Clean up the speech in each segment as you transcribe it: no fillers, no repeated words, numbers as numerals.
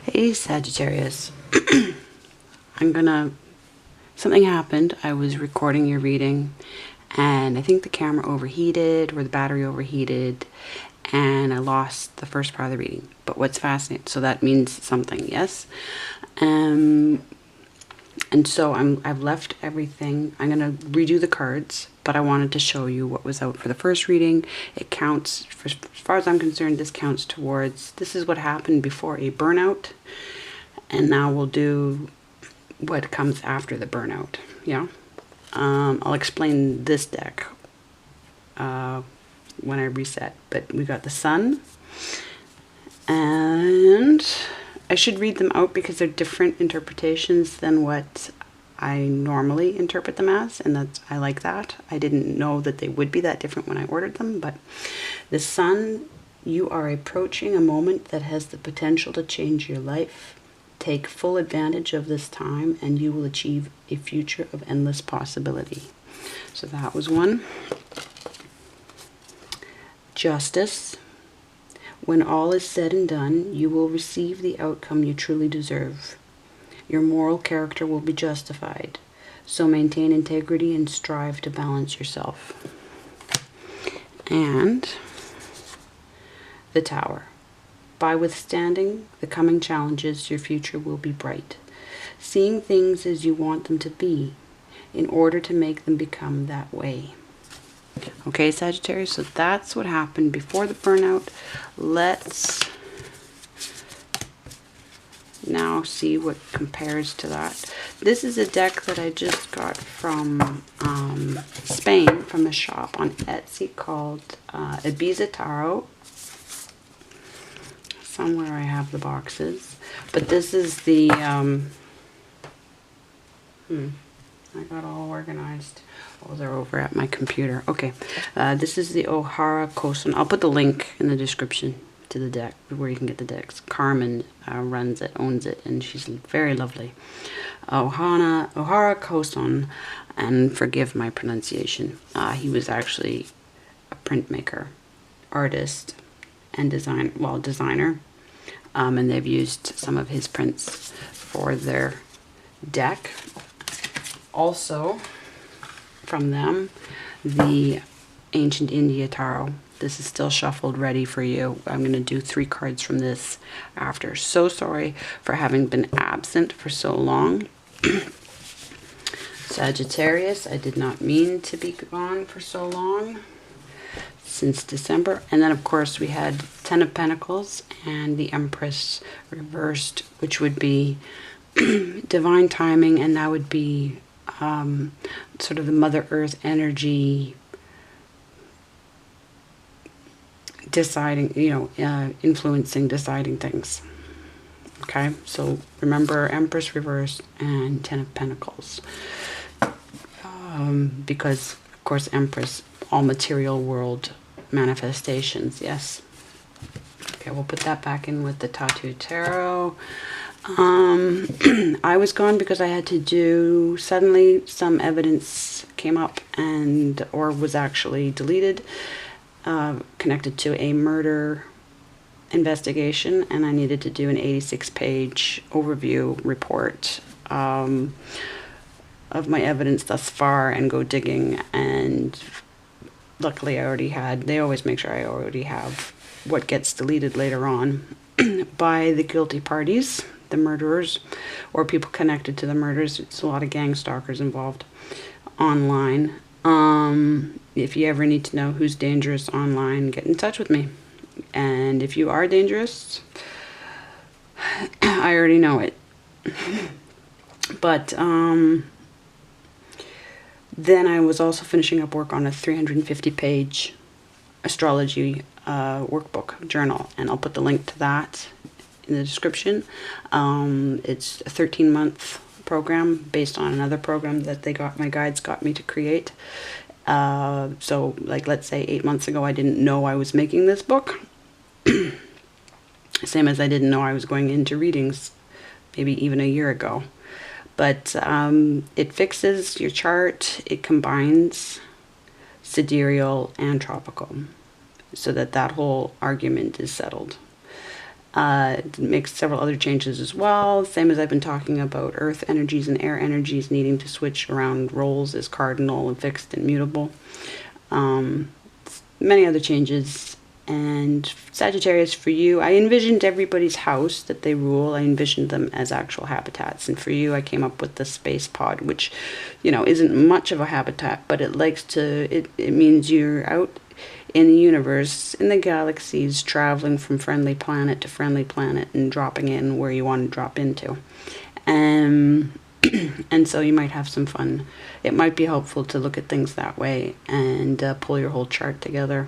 Hey Sagittarius, something happened. I was recording your reading and I think the camera overheated or the battery overheated and I lost the first part of the reading. But what's fascinating, so that means something, yes? And so I've left everything. I'm going to redo the cards, but I wanted to show you what was out for the first reading. It counts, as far as I'm concerned, this counts towards, this is what happened before a burnout. And now we'll do what comes after the burnout, yeah? I'll explain this deck when I reset. But we got the Sun, and I should read them out because they're different interpretations than what I normally interpret them as, and I like that. I didn't know that they would be that different when I ordered them, but the Sun, you are approaching a moment that has the potential to change your life. Take full advantage of this time and you will achieve a future of endless possibility. So that was one. Justice. When all is said and done, you will receive the outcome you truly deserve. Your moral character will be justified. So maintain integrity and strive to balance yourself. And the Tower. By withstanding the coming challenges, your future will be bright. Seeing things as you want them to be in order to make them become that way. Okay, Sagittarius, so that's what happened before the burnout. Let's now see what compares to that. This is a deck that I just got from Spain, from a shop on Etsy called Ibiza Tarot. Somewhere I have the boxes, but this is the I got all organized. Oh, they're over at my computer. Okay, this is the Ohara Koson. I'll put the link in the description to the deck where you can get the decks. Carmen runs it, owns it, and she's very lovely. Ohara Koson, and forgive my pronunciation. He was actually a printmaker, artist, and designer, and they've used some of his prints for their deck. Also from them, the Ancient India Tarot. This is still shuffled, ready for you. I'm going to do 3 cards from this after. So sorry for having been absent for so long. Sagittarius, I did not mean to be gone for so long. Since December. And then of course we had 10 of Pentacles and the Empress reversed, which would be divine timing, and that would be sort of the Mother Earth energy deciding, influencing, deciding things. Okay, so remember Empress reversed and 10 of Pentacles, because of course Empress, all material world manifestations, yes. Okay, we'll put that back in with the Tattoo Tarot. I was gone because I had to do, suddenly some evidence came up or was actually deleted, connected to a murder investigation, and I needed to do an 86-page overview report of my evidence thus far and go digging, and luckily I already had, they always make sure I already have what gets deleted later on by the guilty parties, the murderers, or people connected to the murders. It's a lot of gang stalkers involved online. If you ever need to know who's dangerous online, get in touch with me. And if you are dangerous, I already know it. But then I was also finishing up work on a 350-page astrology workbook journal, and I'll put the link to that in the description. It's a 13-month program based on another program that my guides got me to create. So like, let's say 8 months ago, I didn't know I was making this book. Same as I didn't know I was going into readings maybe even a year ago. But it fixes your chart. It combines sidereal and tropical, so that whole argument is settled. It makes several other changes as well. Same as I've been talking about earth energies and air energies needing to switch around roles as cardinal and fixed and mutable. Many other changes. And Sagittarius, for you, I envisioned everybody's house that they rule. I envisioned them as actual habitats. And for you, I came up with the space pod, which, you know, isn't much of a habitat, but it likes to, it means you're out in the universe, in the galaxies, traveling from friendly planet to friendly planet and dropping in where you want to drop into. And so you might have some fun. It might be helpful to look at things that way and pull your whole chart together.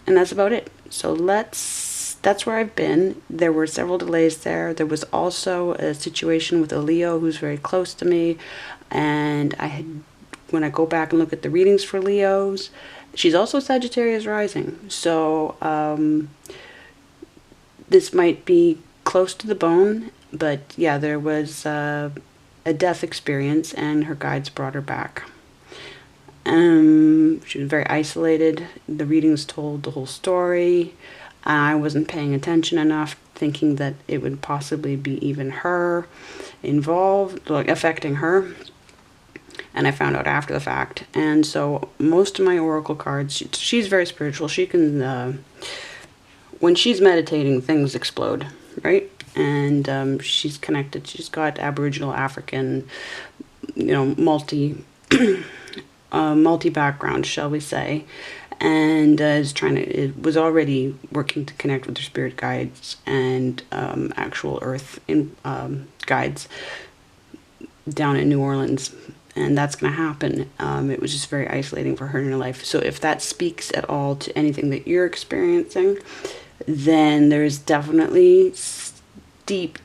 And that's about it. So that's where I've been. There were several delays there. There was also a situation with a Leo who's very close to me. And when I go back and look at the readings for Leos, she's also Sagittarius rising. So this might be close to the bone. But yeah, there was a death experience and her guides brought her back. She was very isolated. The readings told the whole story. I wasn't paying attention enough, thinking that it would possibly be even her involved, like affecting her. And I found out after the fact. And so most of my oracle cards, she's very spiritual. She can, when she's meditating, things explode, right? And she's connected. She's got Aboriginal, African, you know, multi-background, shall we say, and it was already working to connect with their spirit guides and actual earth guides down in New Orleans, and that's going to happen. It was just very isolating for her in her life. So if that speaks at all to anything that you're experiencing, then there's definitely deep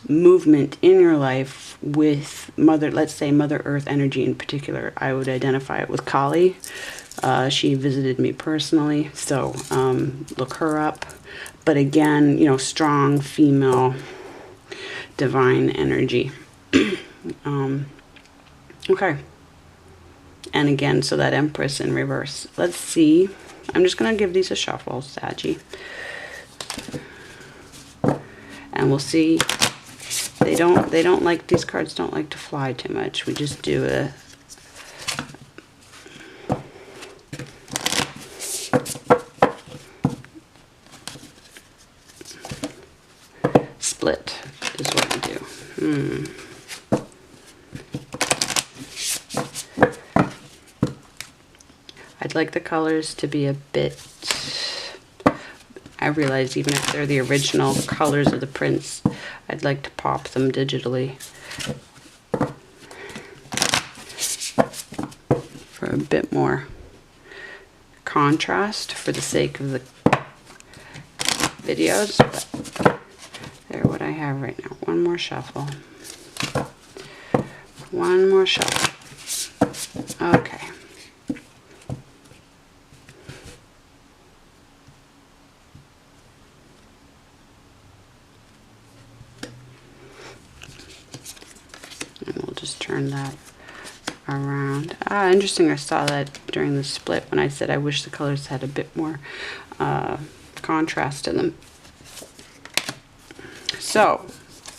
movement in your life with let's say Mother Earth energy in particular. I would identify it with Kali. She visited me personally, so look her up. But again, you know, strong female divine energy. Okay. And again, so that Empress in reverse. Let's see. I'm just going to give these a shuffle, Saggy. And we'll see. They don't like, these cards don't like to fly too much. We just do a split is what we do. I'd like the colors to be a bit, I realize even if they're the original colors of the prints, I'd like to pop them digitally for a bit more contrast for the sake of the videos. But they're what I have right now. One more shuffle. One more shuffle. Okay. Turn that around. Interesting. I saw that during the split when I said I wish the colors had a bit more contrast to them. So,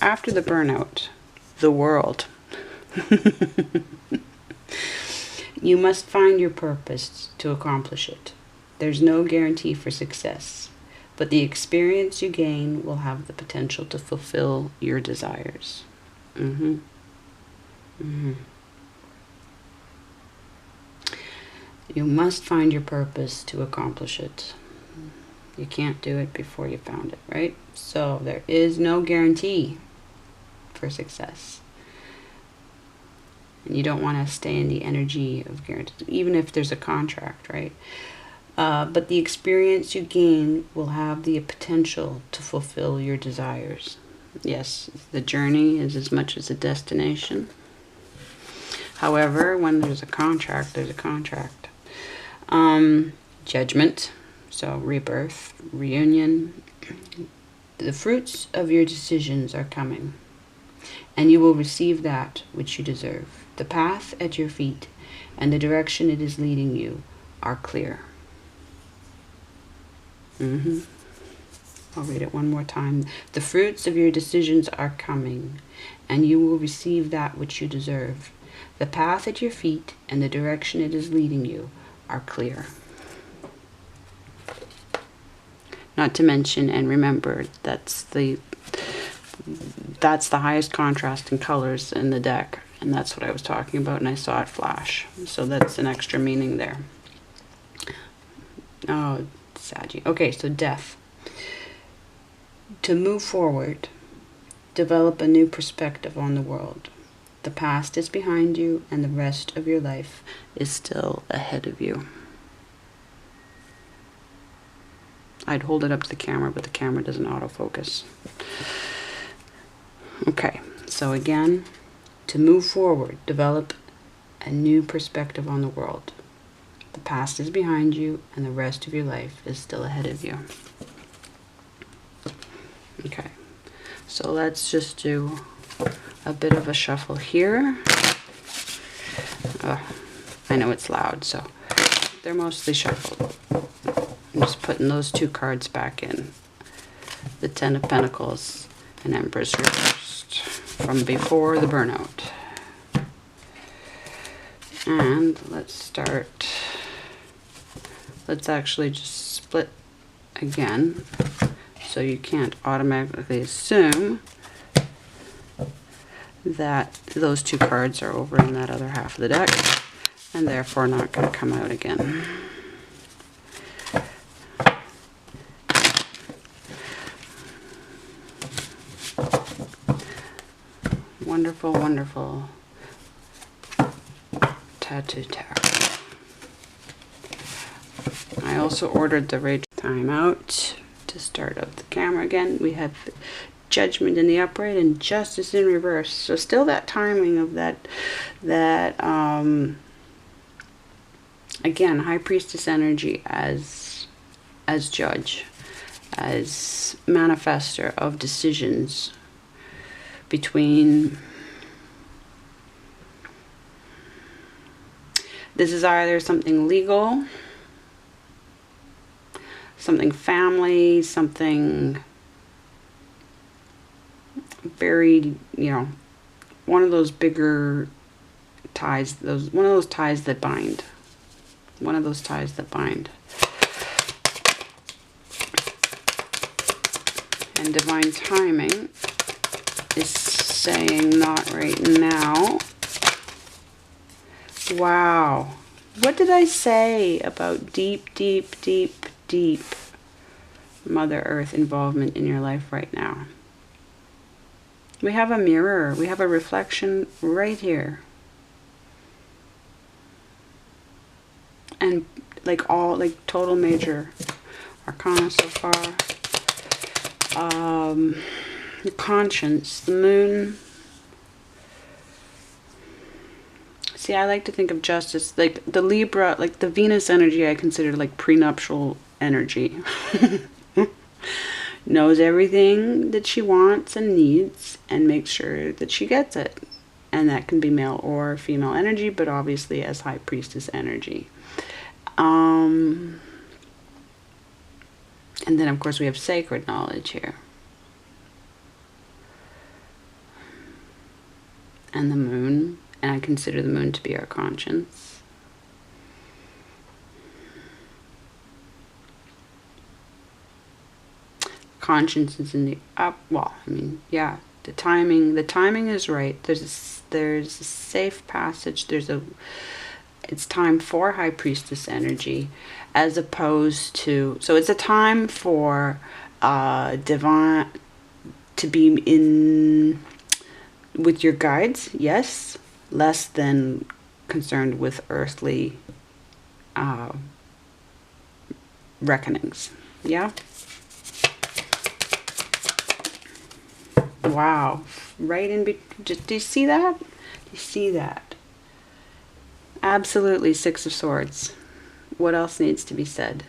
after the burnout, the world. You must find your purpose to accomplish it. There's no guarantee for success, but the experience you gain will have the potential to fulfill your desires. You must find your purpose to accomplish it. You can't do it before you found it, right? So there is no guarantee for success. And you don't want to stay in the energy of guarantee, even if there's a contract, right? But the experience you gain will have the potential to fulfill your desires. Yes, the journey is as much as a destination. However, when there's a contract, there's a contract. Judgment, so rebirth, reunion. The fruits of your decisions are coming, and you will receive that which you deserve. The path at your feet and the direction it is leading you are clear. I'll read it one more time. The fruits of your decisions are coming, and you will receive that which you deserve. The path at your feet and the direction it is leading you are clear. Not to mention, and remember, that's the highest contrast in colors in the deck, and that's what I was talking about, and I saw it flash. So that's an extra meaning there. Oh, Saggy. Okay, so death. To move forward, develop a new perspective on the world. The past is behind you, and the rest of your life is still ahead of you. I'd hold it up to the camera, but the camera doesn't autofocus. Okay, so again, to move forward, develop a new perspective on the world. The past is behind you, and the rest of your life is still ahead of you. Okay, so let's just do a bit of a shuffle here. I know it's loud, so they're mostly shuffled. I'm just putting those two cards back in. The Ten of Pentacles and Empress reversed from before the burnout. And let's start. Let's actually just split again, so you can't automatically assume that those two cards are over in that other half of the deck, and therefore not going to come out again. Wonderful, wonderful tattoo tarot. I also ordered the Rage timeout to start up the camera again. We have Judgment in the upright and Justice in reverse. So still that timing of that again, High Priestess energy as judge, as manifester of decisions between. This is either something legal, something family, something very, one of those bigger ties, one of those ties that bind. One of those ties that bind. And divine timing is saying not right now. Wow. What did I say about deep, deep, deep, deep Mother Earth involvement in your life right now? We have a mirror. We have a reflection right here. And total major arcana so far. The conscience, the moon. See, I like to think of justice, like the Libra, like the Venus energy I consider like prenuptial energy. Knows everything that she wants and needs and makes sure that she gets it. And that can be male or female energy, but obviously as High Priestess energy. And then of course we have sacred knowledge here. And the moon, and I consider the moon to be our conscience. Conscience is in the up. Well, I mean, yeah, the timing is right. There's a safe passage. It's time for High Priestess energy, as opposed to, so it's a time for divine, to be in with your guides, yes, less than concerned with earthly reckonings. Yeah. Wow. Right in between. Do you see that? Do you see that? Absolutely. Six of Swords. What else needs to be said?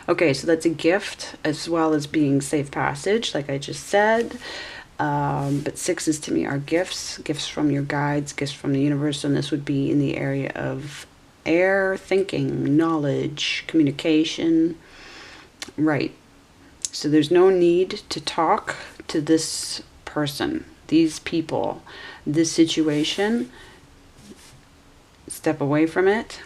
Okay, so that's a gift as well as being safe passage, like I just said. But sixes to me are gifts from your guides, gifts from the universe, and this would be in the area of air, thinking, knowledge, communication, Right. So there's no need to talk to this person, these people, this situation. Step away from it.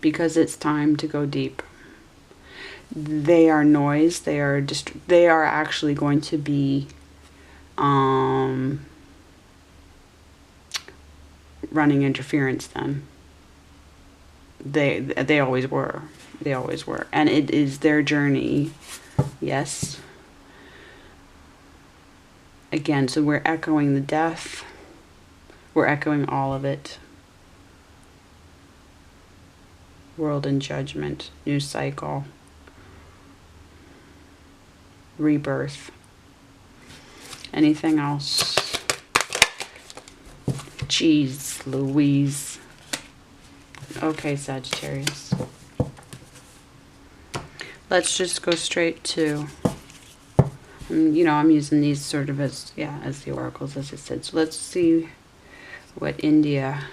Because it's time to go deep. They are noise. They are actually going to be running interference then. They always were. They always were. And it is their journey. Yes. Again, so we're echoing the death. We're echoing all of it. World and judgment. New cycle. Rebirth. Anything else? Jeez Louise. Okay, Sagittarius. Let's just go straight to, you know, I'm using these sort of as, yeah, as the oracles, as I said. So let's see what India.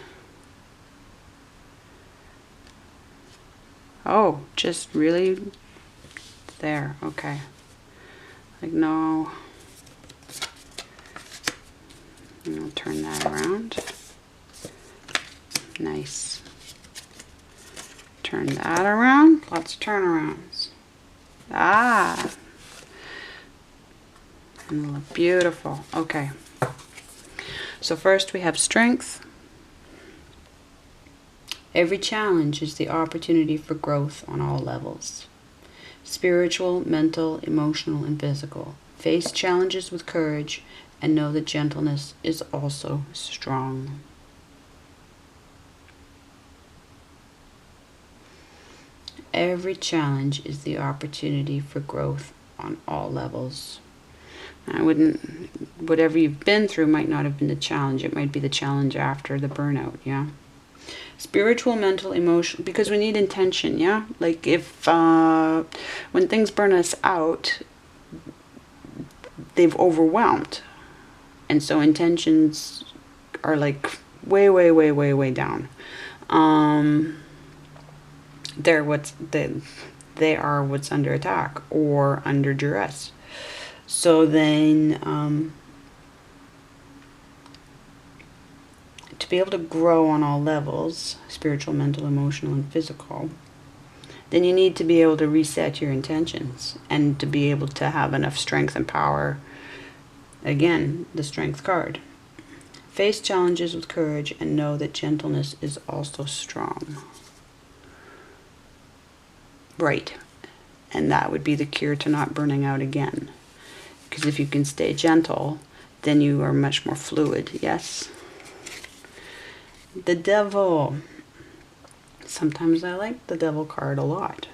Oh, just really there. Okay. Like, no. And I'll turn that around. Nice. Turn that around. Lots of turnarounds. Ah. And beautiful. Okay. So first we have strength. Every challenge is the opportunity for growth on all levels. Spiritual, mental, emotional, and physical. Face challenges with courage and know that gentleness is also strong. Every challenge is the opportunity for growth on all levels. I wouldn't, whatever you've been through might not have been the challenge. It might be the challenge after the burnout, yeah? Spiritual, mental, emotional, because we need intention, yeah? Like if, when things burn us out, they've overwhelmed. And so intentions are like way, way, way, way, way down. They are what's under attack or under duress. So then, to be able to grow on all levels, spiritual, mental, emotional, and physical, then you need to be able to reset your intentions and to be able to have enough strength and power. Again, the strength card. Face challenges with courage and know that gentleness is also strong. Right. And that would be the cure to not burning out again. Because if you can stay gentle, then you are much more fluid. Yes. The devil. Sometimes I like the devil card a lot.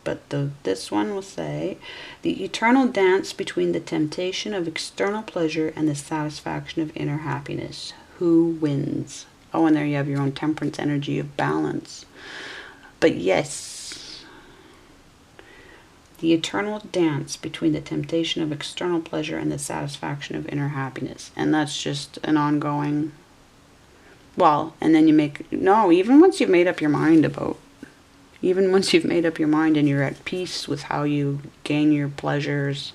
But this one will say, the eternal dance between the temptation of external pleasure and the satisfaction of inner happiness. Who wins? Oh, and there you have your own temperance energy of balance. But yes, the eternal dance between the temptation of external pleasure and the satisfaction of inner happiness. And that's just an ongoing, well, and then you make, no, even once you've made up your mind about, even once you've made up your mind and you're at peace with how you gain your pleasures,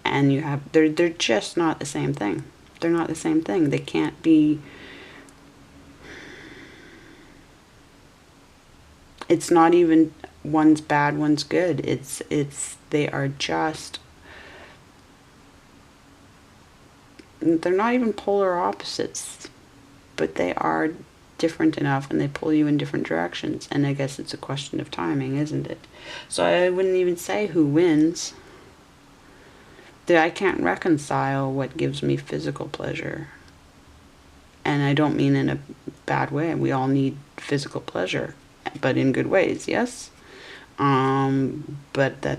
and you have, they're just not the same thing. They're not the same thing. They can't be, it's not even one's bad, one's good. They are just, they're not even polar opposites, but they are different enough and they pull you in different directions. And I guess it's a question of timing, isn't it? So I wouldn't even say who wins. That I can't reconcile what gives me physical pleasure. And I don't mean in a bad way. We all need physical pleasure, but in good ways, yes? But that,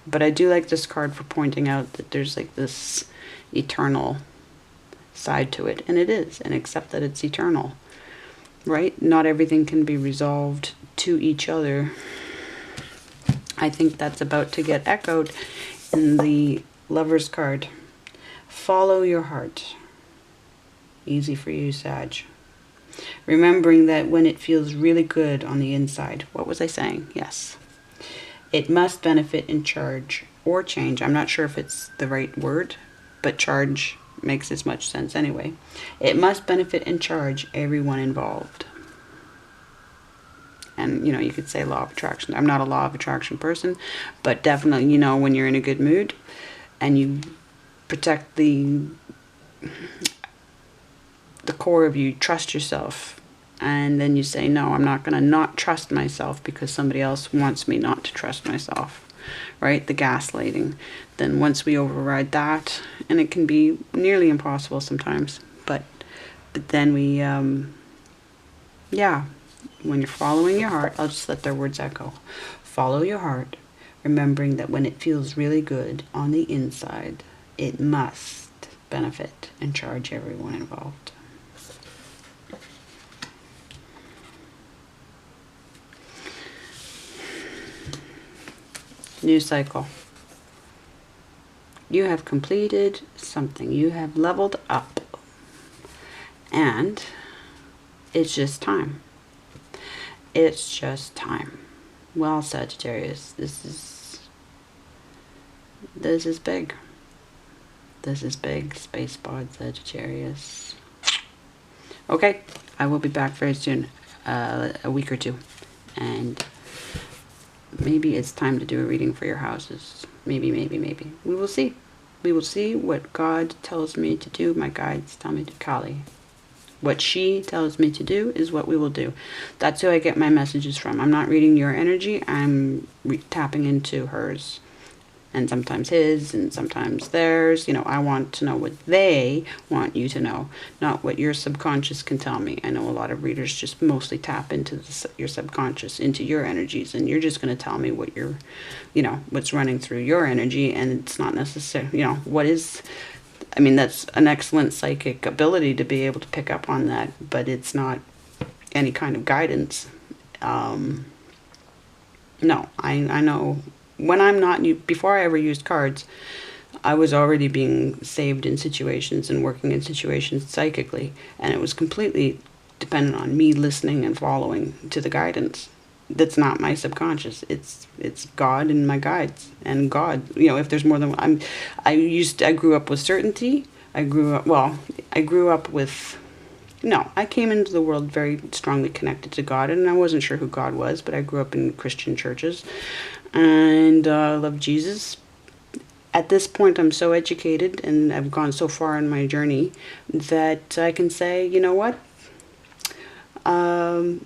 But I do like this card for pointing out that there's like this eternal side to it, and it is, and accept that it's eternal, right? Not everything can be resolved to each other. I think that's about to get echoed in the Lover's card. Follow your heart. Easy for you, Sag. Remembering that when it feels really good on the inside. What was I saying? Yes. It must benefit and charge or change. I'm not sure if it's the right word, but charge makes as much sense anyway. It must benefit and charge everyone involved. And, you know, you could say law of attraction. I'm not a law of attraction person, but definitely, you know, when you're in a good mood and you protect the core of you, trust yourself, and then you say, no, I'm not going to not trust myself because somebody else wants me not to trust myself, right? The gaslighting. Then once we override that, and it can be nearly impossible sometimes, but then we, yeah, when you're following your heart, I'll just let their words echo. Follow your heart, remembering that when it feels really good on the inside, it must benefit and charge everyone involved. New cycle. You have completed something. You have leveled up. And it's just time. It's just time. Well, Sagittarius, this is big. This is big. Space pod, Sagittarius. Okay, I will be back very soon, a week or two, and maybe it's time to do a reading for your houses. Maybe. We will see. We will see what God tells me to do. My guides tell me to, Kali. What she tells me to do is what we will do. That's who I get my messages from. I'm not reading your energy. I'm tapping into hers. And sometimes his, and sometimes theirs. You know, I want to know what they want you to know, not what your subconscious can tell me. I know a lot of readers just mostly tap into your subconscious, into your energies, and you're just going to tell me what you're, you know, what's running through your energy, and it's not necessary, you know, what is, I mean, that's an excellent psychic ability to be able to pick up on that, but it's not any kind of guidance. No, I know. When I'm not, before I ever used cards, I was already being saved in situations and working in situations psychically. And it was completely dependent on me listening and following to the guidance. That's not my subconscious. It's God and my guides. And God, you know, if there's more than one. I grew up with certainty. I grew up with, no, I came into the world very strongly connected to God. And I wasn't sure who God was, but I grew up in Christian churches. And I love Jesus. At this point, I'm so educated and I've gone so far in my journey that I can say, you know what?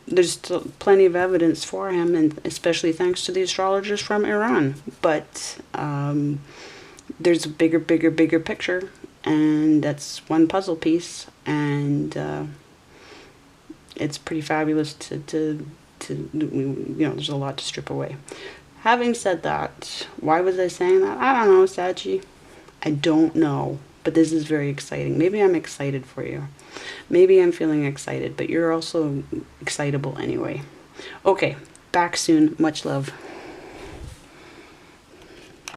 There's still plenty of evidence for him, and especially thanks to the astrologers from Iran. But there's a bigger picture, and that's one puzzle piece, and it's pretty fabulous to you know, there's a lot to strip away. Having said that, why was I saying that? I don't know, Saggy. I don't know. But this is very exciting. Maybe I'm excited for you. Maybe I'm feeling excited, but you're also excitable anyway. Okay, back soon. Much love.